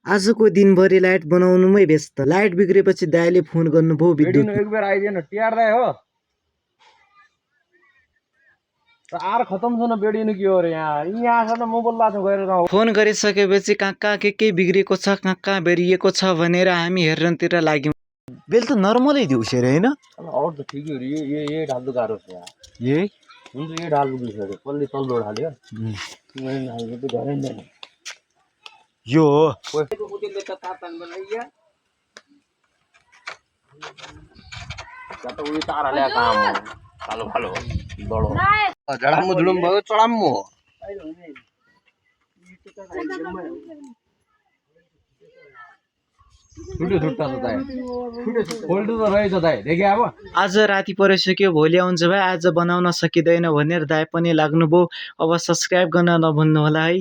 आजको दिनभरि लाइट बनाउनुमै व्यस्त। लाइट बिग्रेपछि दाइले फोन गर्नुभयो विद्युत। एक बेर आइदिएन टिआर दाइ हो आर खतम छ न बेडिनु के हो रे यहाँ छ न म बोल्ला छु गएर गाउँ फोन गरिसकेपछि कहाँ के बिग्रेको छ कहाँ बेरिएको छ भनेर हामी हेर्नतिर लाग्यौं। बेल त नर्मलै दिउ छ रे हैन और त ठिकै हो रे ये ढाल्दो गाह्रो छ यार यही हुन्छ ये ढाल्दो बिर्स्यो कसले तल्लो ढाल्यो मैले ढाल्यो त घरै नै यो हो त उयो तार हाले काम हो कालो कालो बडो जडामु जुडुम भयो चडामु हो छुट्यो छुट्टा छ दाइ फोल्डर त रहेछ दाइ देखे अब आज राति परिसक्यो भोलि आउँछ भाइ आज बनाउन सकिँदैन भनेर दाइ पनि लाग्नुभयो। अब सब्स्क्राइब गर्न नभुल्नु होला है।